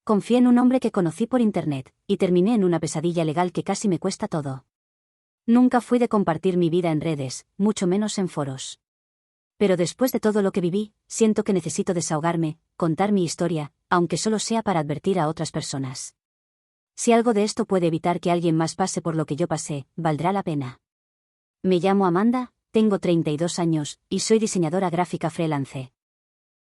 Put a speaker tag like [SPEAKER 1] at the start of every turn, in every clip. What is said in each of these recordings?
[SPEAKER 1] Confié en un hombre que conocí por internet, y terminé en una pesadilla legal que casi me cuesta todo. Nunca fui de compartir mi vida en redes, mucho menos en foros. Pero después de todo lo que viví, siento que necesito desahogarme, contar mi historia, aunque solo sea para advertir a otras personas. Si algo de esto puede evitar que alguien más pase por lo que yo pasé, valdrá la pena. Me llamo Amanda, tengo 32 años, y soy diseñadora gráfica freelance.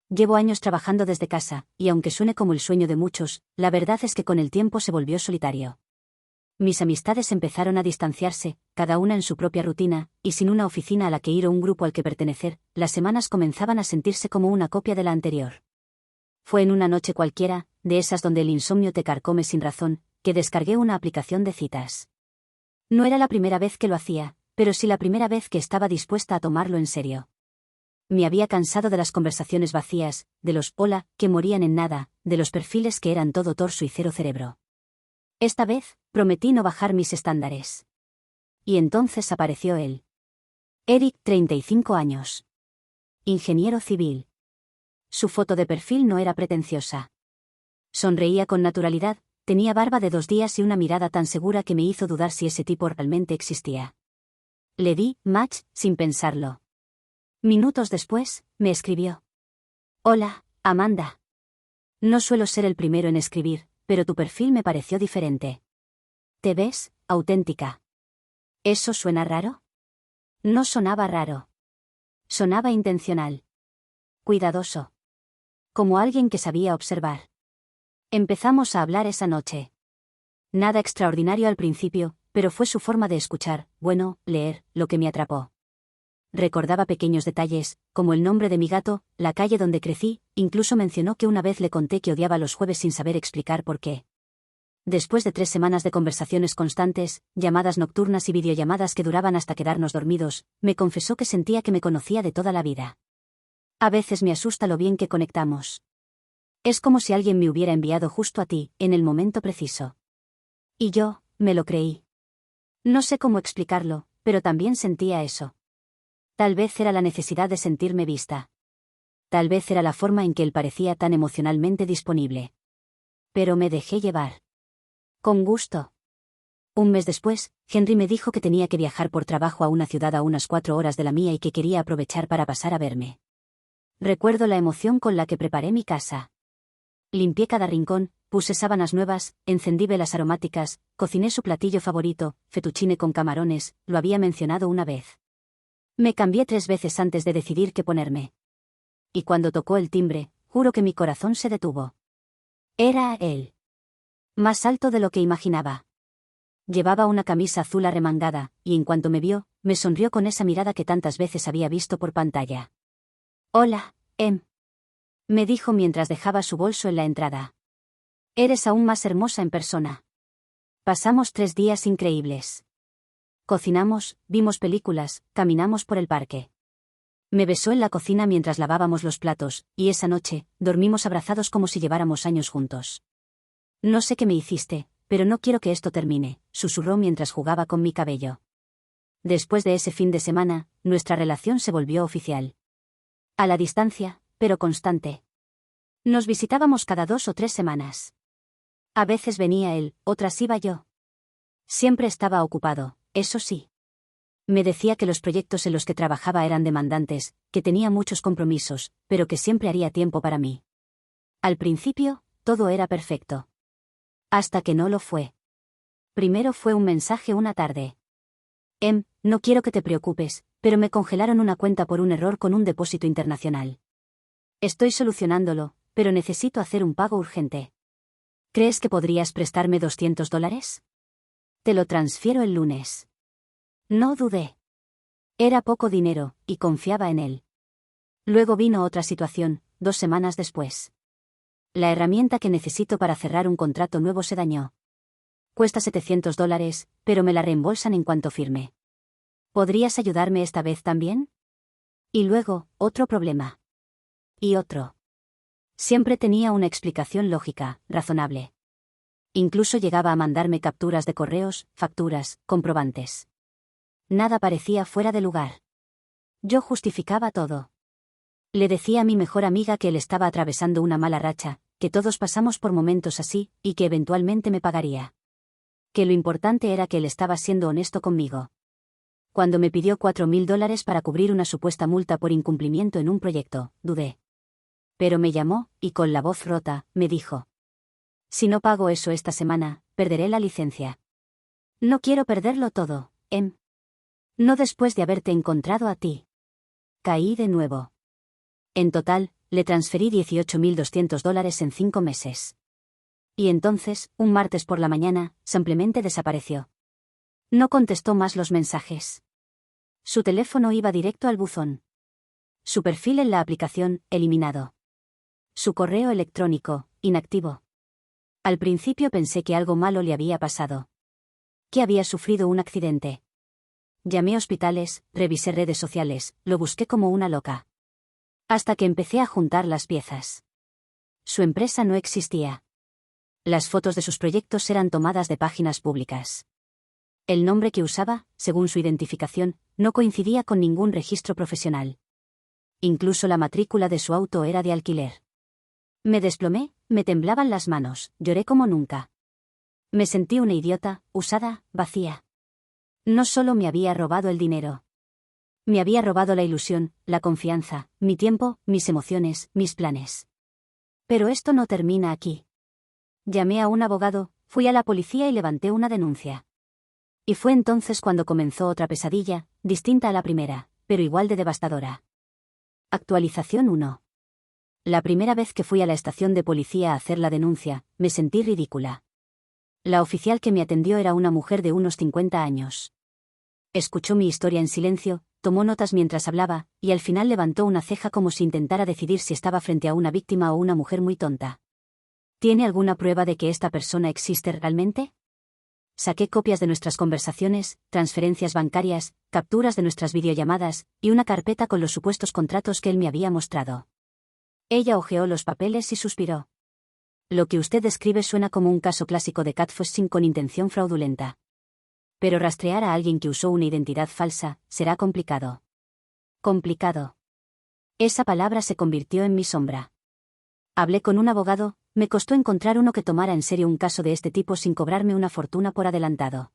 [SPEAKER 1] Llevo años trabajando desde casa, y aunque suene como el sueño de muchos, la verdad es que con el tiempo se volvió solitario. Mis amistades empezaron a distanciarse, cada una en su propia rutina, y sin una oficina a la que ir o un grupo al que pertenecer, las semanas comenzaban a sentirse como una copia de la anterior. Fue en una noche cualquiera, de esas donde el insomnio te carcome sin razón, que descargué una aplicación de citas. No era la primera vez que lo hacía, pero sí la primera vez que estaba dispuesta a tomarlo en serio. Me había cansado de las conversaciones vacías, de los hola, que morían en nada, de los perfiles que eran todo torso y cero cerebro. Esta vez, prometí no bajar mis estándares. Y entonces apareció él. Eric, 35 años. Ingeniero civil. Su foto de perfil no era pretenciosa. Sonreía con naturalidad, tenía barba de 2 días y una mirada tan segura que me hizo dudar si ese tipo realmente existía. Le di match sin pensarlo. Minutos después, me escribió. Hola, Amanda. No suelo ser el primero en escribir, pero tu perfil me pareció diferente. ¿Te ves auténtica? ¿Eso suena raro? No sonaba raro. Sonaba intencional. Cuidadoso. Como alguien que sabía observar. Empezamos a hablar esa noche. Nada extraordinario al principio, pero fue su forma de escuchar, bueno, leer, lo que me atrapó. Recordaba pequeños detalles, como el nombre de mi gato, la calle donde crecí, incluso mencionó que una vez le conté que odiaba los jueves sin saber explicar por qué. Después de 3 semanas de conversaciones constantes, llamadas nocturnas y videollamadas que duraban hasta quedarnos dormidos, me confesó que sentía que me conocía de toda la vida. A veces me asusta lo bien que conectamos. Es como si alguien me hubiera enviado justo a ti, en el momento preciso. Y yo, me lo creí. No sé cómo explicarlo, pero también sentía eso. Tal vez era la necesidad de sentirme vista. Tal vez era la forma en que él parecía tan emocionalmente disponible. Pero me dejé llevar. Con gusto. Un mes después, Henry me dijo que tenía que viajar por trabajo a una ciudad a unas 4 horas de la mía y que quería aprovechar para pasar a verme. Recuerdo la emoción con la que preparé mi casa. Limpié cada rincón, puse sábanas nuevas, encendí velas aromáticas, cociné su platillo favorito, fettuccine con camarones, lo había mencionado una vez. Me cambié 3 veces antes de decidir qué ponerme. Y cuando tocó el timbre, juro que mi corazón se detuvo. Era él. Más alto de lo que imaginaba. Llevaba una camisa azul arremangada, y en cuanto me vio, me sonrió con esa mirada que tantas veces había visto por pantalla. Hola, me dijo mientras dejaba su bolso en la entrada. Eres aún más hermosa en persona. Pasamos 3 días increíbles. Cocinamos, vimos películas, caminamos por el parque. Me besó en la cocina mientras lavábamos los platos, y esa noche, dormimos abrazados como si lleváramos años juntos. No sé qué me hiciste, pero no quiero que esto termine, susurró mientras jugaba con mi cabello. Después de ese fin de semana, nuestra relación se volvió oficial. A la distancia, pero constante. Nos visitábamos cada 2 o 3 semanas. A veces venía él, otras iba yo. Siempre estaba ocupado, eso sí. Me decía que los proyectos en los que trabajaba eran demandantes, que tenía muchos compromisos, pero que siempre haría tiempo para mí. Al principio, todo era perfecto. Hasta que no lo fue. Primero fue un mensaje una tarde. No quiero que te preocupes, pero me congelaron una cuenta por un error con un depósito internacional. Estoy solucionándolo, pero necesito hacer un pago urgente. ¿Crees que podrías prestarme $200? Te lo transfiero el lunes. No dudé. Era poco dinero, y confiaba en él. Luego vino otra situación, 2 semanas después. La herramienta que necesito para cerrar un contrato nuevo se dañó. Cuesta $700, pero me la reembolsan en cuanto firme. ¿Podrías ayudarme esta vez también? Y luego, otro problema. Y otro. Siempre tenía una explicación lógica, razonable. Incluso llegaba a mandarme capturas de correos, facturas, comprobantes. Nada parecía fuera de lugar. Yo justificaba todo. Le decía a mi mejor amiga que él estaba atravesando una mala racha, que todos pasamos por momentos así, y que eventualmente me pagaría. Que lo importante era que él estaba siendo honesto conmigo. Cuando me pidió $4.000 para cubrir una supuesta multa por incumplimiento en un proyecto, dudé. Pero me llamó, y con la voz rota, me dijo: si no pago eso esta semana, perderé la licencia. No quiero perderlo todo, Em. No después de haberte encontrado a ti. Caí de nuevo. En total, le transferí $18.200 en 5 meses. Y entonces, un martes por la mañana, simplemente desapareció. No contestó más los mensajes. Su teléfono iba directo al buzón. Su perfil en la aplicación, eliminado. Su correo electrónico, inactivo. Al principio pensé que algo malo le había pasado. Que había sufrido un accidente. Llamé a hospitales, revisé redes sociales, lo busqué como una loca. Hasta que empecé a juntar las piezas. Su empresa no existía. Las fotos de sus proyectos eran tomadas de páginas públicas. El nombre que usaba, según su identificación, no coincidía con ningún registro profesional. Incluso la matrícula de su auto era de alquiler. Me desplomé, me temblaban las manos, lloré como nunca. Me sentí una idiota, usada, vacía. No solo me había robado el dinero. Me había robado la ilusión, la confianza, mi tiempo, mis emociones, mis planes. Pero esto no termina aquí. Llamé a un abogado, fui a la policía y levanté una denuncia. Y fue entonces cuando comenzó otra pesadilla, distinta a la primera, pero igual de devastadora. Actualización 1. La primera vez que fui a la estación de policía a hacer la denuncia, me sentí ridícula. La oficial que me atendió era una mujer de unos 50 años. Escuchó mi historia en silencio, tomó notas mientras hablaba, y al final levantó una ceja como si intentara decidir si estaba frente a una víctima o una mujer muy tonta. ¿Tiene alguna prueba de que esta persona existe realmente? Saqué copias de nuestras conversaciones, transferencias bancarias, capturas de nuestras videollamadas, y una carpeta con los supuestos contratos que él me había mostrado. Ella hojeó los papeles y suspiró. Lo que usted describe suena como un caso clásico de catfishing con intención fraudulenta. Pero rastrear a alguien que usó una identidad falsa será complicado. Complicado. Esa palabra se convirtió en mi sombra. Hablé con un abogado, me costó encontrar uno que tomara en serio un caso de este tipo sin cobrarme una fortuna por adelantado.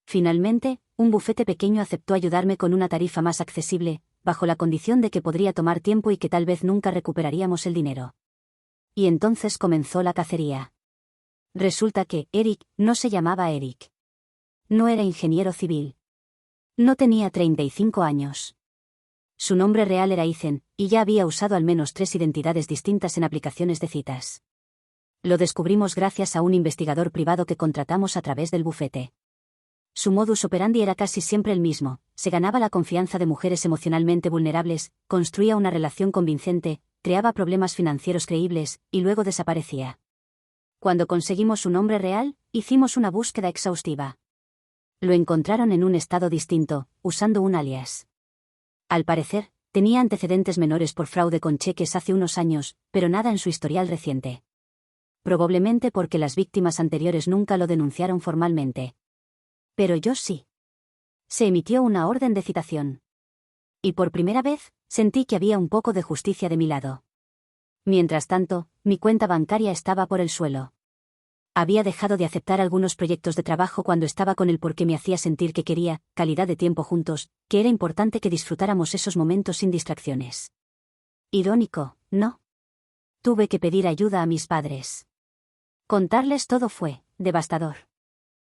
[SPEAKER 1] Finalmente, un bufete pequeño aceptó ayudarme con una tarifa más accesible, bajo la condición de que podría tomar tiempo y que tal vez nunca recuperaríamos el dinero. Y entonces comenzó la cacería. Resulta que Eric no se llamaba Eric. No era ingeniero civil. No tenía 35 años. Su nombre real era Ethan, y ya había usado al menos 3 identidades distintas en aplicaciones de citas. Lo descubrimos gracias a un investigador privado que contratamos a través del bufete. Su modus operandi era casi siempre el mismo: se ganaba la confianza de mujeres emocionalmente vulnerables, construía una relación convincente, creaba problemas financieros creíbles, y luego desaparecía. Cuando conseguimos su nombre real, hicimos una búsqueda exhaustiva. Lo encontraron en un estado distinto, usando un alias. Al parecer, tenía antecedentes menores por fraude con cheques hace unos años, pero nada en su historial reciente. Probablemente porque las víctimas anteriores nunca lo denunciaron formalmente. Pero yo sí. Se emitió una orden de citación. Y por primera vez, sentí que había un poco de justicia de mi lado. Mientras tanto, mi cuenta bancaria estaba por el suelo. Había dejado de aceptar algunos proyectos de trabajo cuando estaba con él porque me hacía sentir que quería calidad de tiempo juntos, que era importante que disfrutáramos esos momentos sin distracciones. Irónico, ¿no? Tuve que pedir ayuda a mis padres. Contarles todo fue devastador.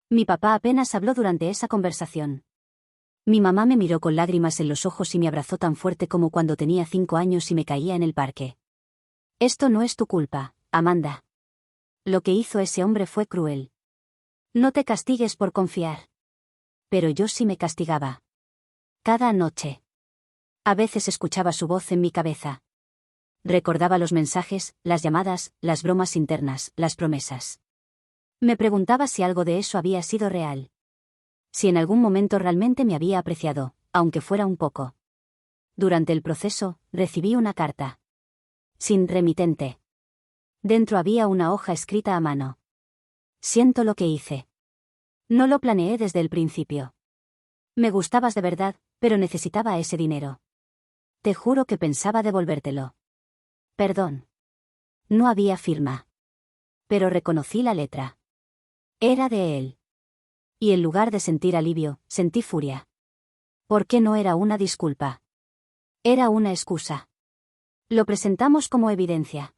[SPEAKER 1] Mi papá apenas habló durante esa conversación. Mi mamá me miró con lágrimas en los ojos y me abrazó tan fuerte como cuando tenía 5 años y me caía en el parque. Esto no es tu culpa, Amanda. Lo que hizo ese hombre fue cruel. No te castigues por confiar. Pero yo sí me castigaba. Cada noche. A veces escuchaba su voz en mi cabeza. Recordaba los mensajes, las llamadas, las bromas internas, las promesas. Me preguntaba si algo de eso había sido real. Si en algún momento realmente me había apreciado, aunque fuera un poco. Durante el proceso, recibí una carta. Sin remitente. Dentro había una hoja escrita a mano. Siento lo que hice. No lo planeé desde el principio. Me gustabas de verdad, pero necesitaba ese dinero. Te juro que pensaba devolvértelo. Perdón. No había firma. Pero reconocí la letra. Era de él. Y en lugar de sentir alivio, sentí furia. ¿Por qué no era una disculpa? Era una excusa. Lo presentamos como evidencia.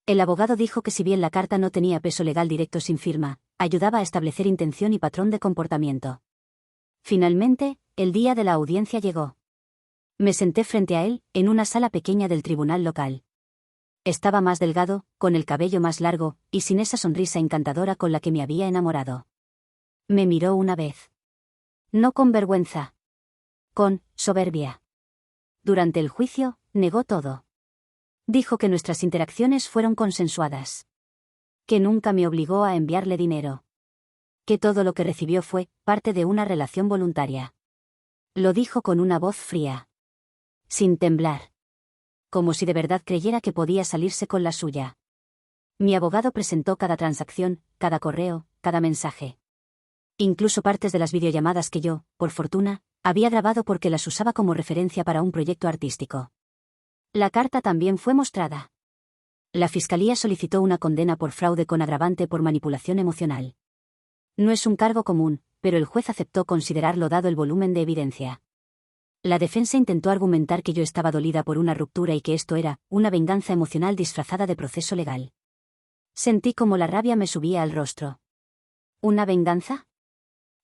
[SPEAKER 1] El abogado dijo que si bien la carta no tenía peso legal directo sin firma, ayudaba a establecer intención y patrón de comportamiento. Finalmente, el día de la audiencia llegó. Me senté frente a él, en una sala pequeña del tribunal local. Estaba más delgado, con el cabello más largo, y sin esa sonrisa encantadora con la que me había enamorado. Me miró una vez. No con vergüenza. Con soberbia. Durante el juicio, negó todo. Dijo que nuestras interacciones fueron consensuadas. Que nunca me obligó a enviarle dinero. Que todo lo que recibió fue parte de una relación voluntaria. Lo dijo con una voz fría. Sin temblar. Como si de verdad creyera que podía salirse con la suya. Mi abogado presentó cada transacción, cada correo, cada mensaje. Incluso partes de las videollamadas que yo, por fortuna, había grabado porque las usaba como referencia para un proyecto artístico. La carta también fue mostrada. La fiscalía solicitó una condena por fraude con agravante por manipulación emocional. No es un cargo común, pero el juez aceptó considerarlo dado el volumen de evidencia. La defensa intentó argumentar que yo estaba dolida por una ruptura y que esto era una venganza emocional disfrazada de proceso legal. Sentí como la rabia me subía al rostro. ¿Una venganza?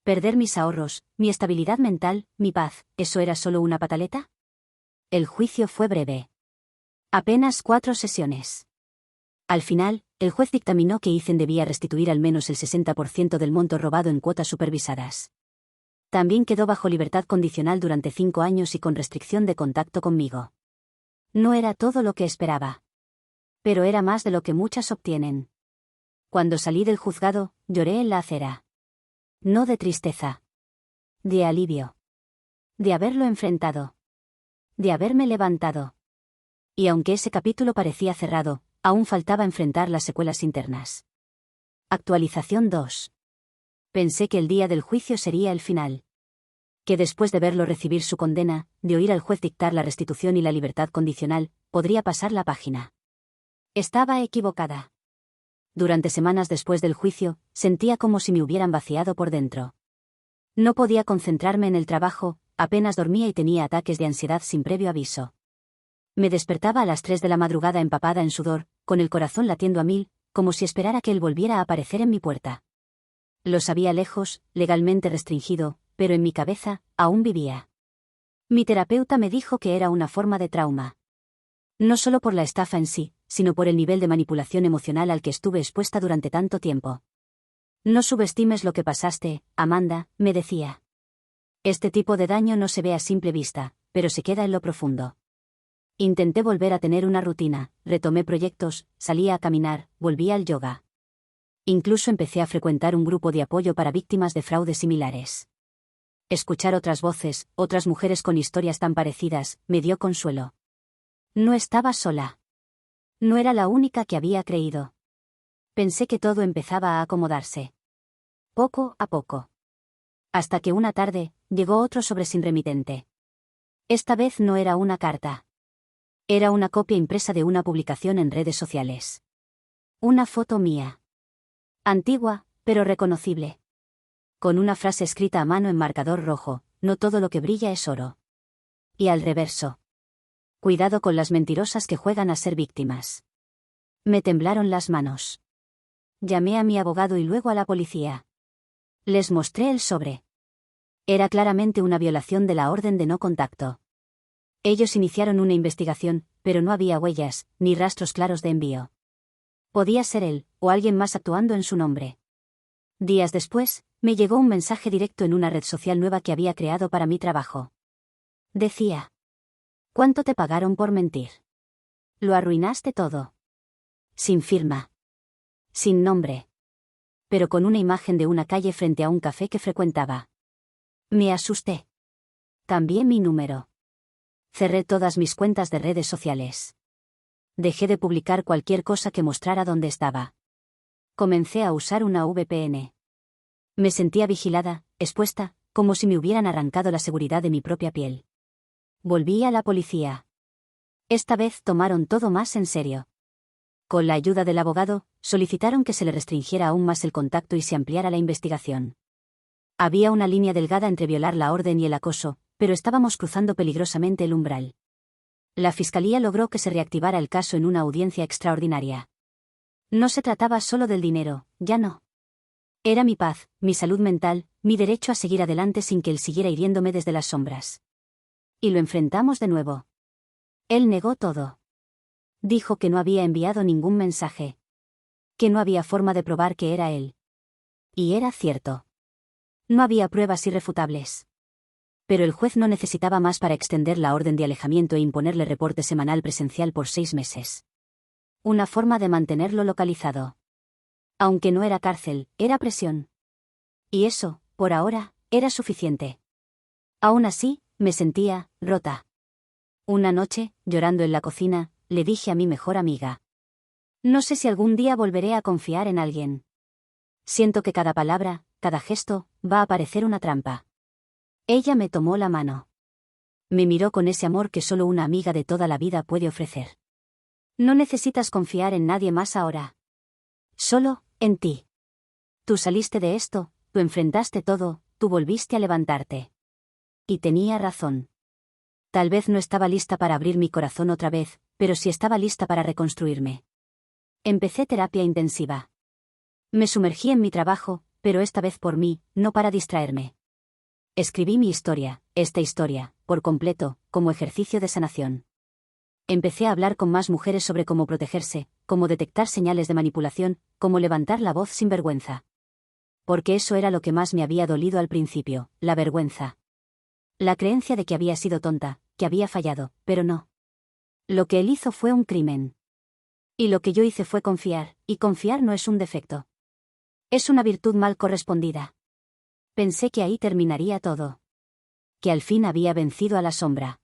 [SPEAKER 1] ¿Perder mis ahorros, mi estabilidad mental, mi paz, eso era solo una pataleta? El juicio fue breve. Apenas 4 sesiones. Al final, el juez dictaminó que Ethan debía restituir al menos el 60% del monto robado en cuotas supervisadas. También quedó bajo libertad condicional durante 5 años y con restricción de contacto conmigo. No era todo lo que esperaba. Pero era más de lo que muchas obtienen. Cuando salí del juzgado, lloré en la acera. No de tristeza. De alivio. De haberlo enfrentado. De haberme levantado. Y aunque ese capítulo parecía cerrado, aún faltaba enfrentar las secuelas internas. Actualización 2. Pensé que el día del juicio sería el final. Que después de verlo recibir su condena, de oír al juez dictar la restitución y la libertad condicional, podría pasar la página. Estaba equivocada. Durante semanas después del juicio, sentía como si me hubieran vaciado por dentro. No podía concentrarme en el trabajo, apenas dormía y tenía ataques de ansiedad sin previo aviso. Me despertaba a las 3 de la madrugada empapada en sudor, con el corazón latiendo a 1000, como si esperara que él volviera a aparecer en mi puerta. Lo sabía lejos, legalmente restringido, pero en mi cabeza, aún vivía. Mi terapeuta me dijo que era una forma de trauma. No solo por la estafa en sí, sino por el nivel de manipulación emocional al que estuve expuesta durante tanto tiempo. No subestimes lo que pasaste, Amanda, me decía. Este tipo de daño no se ve a simple vista, pero se queda en lo profundo. Intenté volver a tener una rutina, retomé proyectos, salía a caminar, volví al yoga. Incluso empecé a frecuentar un grupo de apoyo para víctimas de fraudes similares. Escuchar otras voces, otras mujeres con historias tan parecidas, me dio consuelo. No estaba sola. No era la única que había creído. Pensé que todo empezaba a acomodarse. Poco a poco. Hasta que una tarde, llegó otro sobre sin remitente. Esta vez no era una carta. Era una copia impresa de una publicación en redes sociales. Una foto mía. Antigua, pero reconocible. Con una frase escrita a mano en marcador rojo, no todo lo que brilla es oro. Y al reverso. Cuidado con las mentirosas que juegan a ser víctimas. Me temblaron las manos. Llamé a mi abogado y luego a la policía. Les mostré el sobre. Era claramente una violación de la orden de no contacto. Ellos iniciaron una investigación, pero no había huellas, ni rastros claros de envío. Podía ser él, o alguien más actuando en su nombre. Días después, me llegó un mensaje directo en una red social nueva que había creado para mi trabajo. Decía: ¿cuánto te pagaron por mentir? Lo arruinaste todo. Sin firma. Sin nombre. Pero con una imagen de una calle frente a un café que frecuentaba. Me asusté. Cambié mi número. Cerré todas mis cuentas de redes sociales. Dejé de publicar cualquier cosa que mostrara dónde estaba. Comencé a usar una VPN. Me sentía vigilada, expuesta, como si me hubieran arrancado la seguridad de mi propia piel. Volví a la policía. Esta vez tomaron todo más en serio. Con la ayuda del abogado, solicitaron que se le restringiera aún más el contacto y se ampliara la investigación. Había una línea delgada entre violar la orden y el acoso, pero estábamos cruzando peligrosamente el umbral. La fiscalía logró que se reactivara el caso en una audiencia extraordinaria. No se trataba solo del dinero, ya no. Era mi paz, mi salud mental, mi derecho a seguir adelante sin que él siguiera hiriéndome desde las sombras. Y lo enfrentamos de nuevo. Él negó todo. Dijo que no había enviado ningún mensaje. Que no había forma de probar que era él. Y era cierto. No había pruebas irrefutables. Pero el juez no necesitaba más para extender la orden de alejamiento e imponerle reporte semanal presencial por 6 meses. Una forma de mantenerlo localizado. Aunque no era cárcel, era presión. Y eso, por ahora, era suficiente. Aún así, me sentía rota. Una noche, llorando en la cocina, le dije a mi mejor amiga: no sé si algún día volveré a confiar en alguien. Siento que cada palabra, cada gesto, va a parecer una trampa. Ella me tomó la mano. Me miró con ese amor que solo una amiga de toda la vida puede ofrecer. No necesitas confiar en nadie más ahora. Solo, en ti. Tú saliste de esto, tú enfrentaste todo, tú volviste a levantarte. Y tenía razón. Tal vez no estaba lista para abrir mi corazón otra vez, pero sí estaba lista para reconstruirme. Empecé terapia intensiva. Me sumergí en mi trabajo, pero esta vez por mí, no para distraerme. Escribí mi historia, esta historia, por completo, como ejercicio de sanación. Empecé a hablar con más mujeres sobre cómo protegerse, cómo detectar señales de manipulación, cómo levantar la voz sin vergüenza. Porque eso era lo que más me había dolido al principio, la vergüenza. La creencia de que había sido tonta, que había fallado, pero no. Lo que él hizo fue un crimen. Y lo que yo hice fue confiar, y confiar no es un defecto. Es una virtud mal correspondida. Pensé que ahí terminaría todo. Que al fin había vencido a la sombra.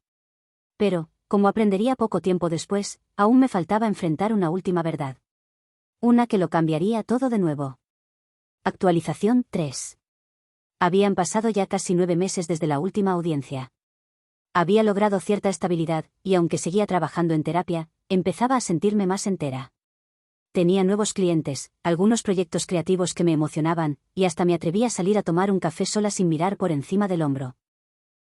[SPEAKER 1] Pero, como aprendería poco tiempo después, aún me faltaba enfrentar una última verdad. Una que lo cambiaría todo de nuevo. Actualización 3. Habían pasado ya casi 9 meses desde la última audiencia. Había logrado cierta estabilidad, y aunque seguía trabajando en terapia, empezaba a sentirme más entera. Tenía nuevos clientes, algunos proyectos creativos que me emocionaban, y hasta me atreví a salir a tomar un café sola sin mirar por encima del hombro.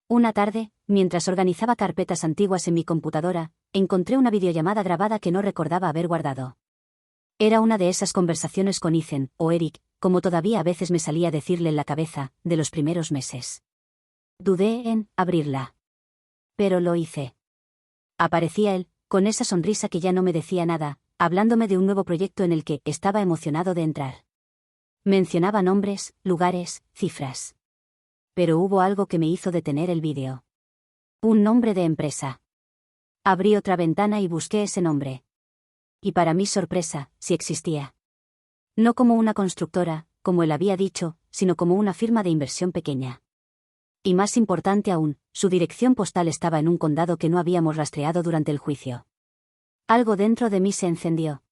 [SPEAKER 1] Una tarde, mientras organizaba carpetas antiguas en mi computadora, encontré una videollamada grabada que no recordaba haber guardado. Era una de esas conversaciones con Ethan, o Eric, como todavía a veces me salía decirle en la cabeza, de los primeros meses. Dudé en abrirla. Pero lo hice. Aparecía él, con esa sonrisa que ya no me decía nada, hablándome de un nuevo proyecto en el que estaba emocionado de entrar. Mencionaba nombres, lugares, cifras. Pero hubo algo que me hizo detener el vídeo. Un nombre de empresa. Abrí otra ventana y busqué ese nombre. Y para mi sorpresa, sí existía. No como una constructora, como él había dicho, sino como una firma de inversión pequeña. Y más importante aún, su dirección postal estaba en un condado que no habíamos rastreado durante el juicio. Algo dentro de mí se encendió.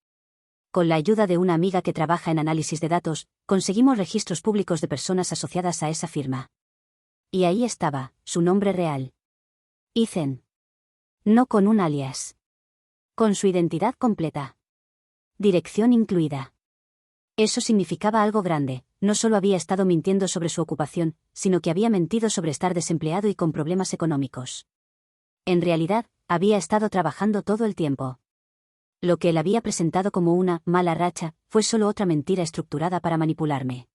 [SPEAKER 1] Con la ayuda de una amiga que trabaja en análisis de datos, conseguimos registros públicos de personas asociadas a esa firma. Y ahí estaba, su nombre real. Ethan. No con un alias. Con su identidad completa. Dirección incluida. Eso significaba algo grande, no solo había estado mintiendo sobre su ocupación, sino que había mentido sobre estar desempleado y con problemas económicos. En realidad, había estado trabajando todo el tiempo. Lo que él había presentado como una mala racha, fue solo otra mentira estructurada para manipularme.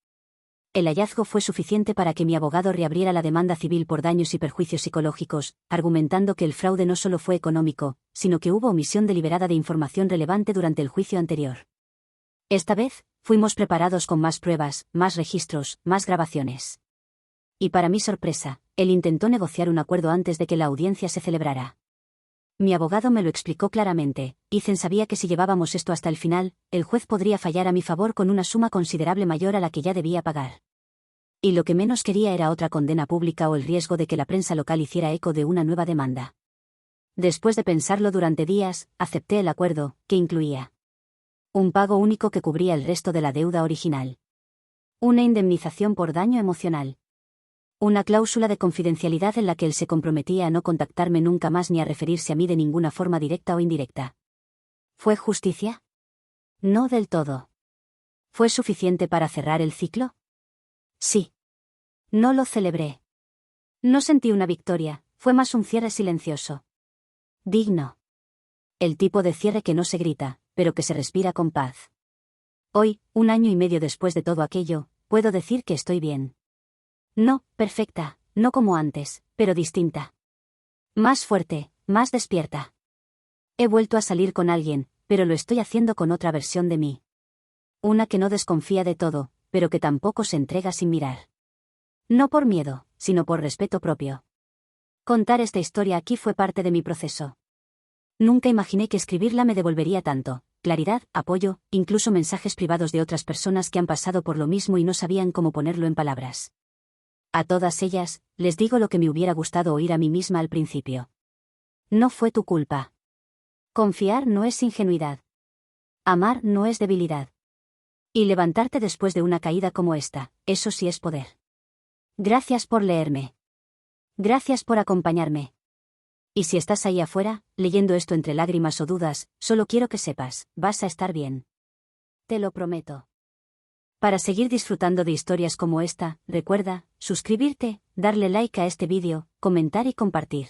[SPEAKER 1] El hallazgo fue suficiente para que mi abogado reabriera la demanda civil por daños y perjuicios psicológicos, argumentando que el fraude no solo fue económico, sino que hubo omisión deliberada de información relevante durante el juicio anterior. Esta vez, fuimos preparados con más pruebas, más registros, más grabaciones. Y para mi sorpresa, él intentó negociar un acuerdo antes de que la audiencia se celebrara. Mi abogado me lo explicó claramente. Ethan sabía que si llevábamos esto hasta el final, el juez podría fallar a mi favor con una suma considerable mayor a la que ya debía pagar. Y lo que menos quería era otra condena pública o el riesgo de que la prensa local hiciera eco de una nueva demanda. Después de pensarlo durante días, acepté el acuerdo, que incluía un pago único que cubría el resto de la deuda original. Una indemnización por daño emocional. Una cláusula de confidencialidad en la que él se comprometía a no contactarme nunca más ni a referirse a mí de ninguna forma directa o indirecta. ¿Fue justicia? No del todo. ¿Fue suficiente para cerrar el ciclo? Sí. No lo celebré. No sentí una victoria, fue más un cierre silencioso. Digno. El tipo de cierre que no se grita, pero que se respira con paz. Hoy, 1 año y medio después de todo aquello, puedo decir que estoy bien. No, perfecta, no como antes, pero distinta. Más fuerte, más despierta. He vuelto a salir con alguien, pero lo estoy haciendo con otra versión de mí. Una que no desconfía de todo, pero que tampoco se entrega sin mirar. No por miedo, sino por respeto propio. Contar esta historia aquí fue parte de mi proceso. Nunca imaginé que escribirla me devolvería tanto, claridad, apoyo, incluso mensajes privados de otras personas que han pasado por lo mismo y no sabían cómo ponerlo en palabras. A todas ellas, les digo lo que me hubiera gustado oír a mí misma al principio. No fue tu culpa. Confiar no es ingenuidad. Amar no es debilidad. Y levantarte después de una caída como esta, eso sí es poder. Gracias por leerme. Gracias por acompañarme. Y si estás ahí afuera, leyendo esto entre lágrimas o dudas, solo quiero que sepas, vas a estar bien. Te lo prometo. Para seguir disfrutando de historias como esta, recuerda, suscribirte, darle like a este vídeo, comentar y compartir.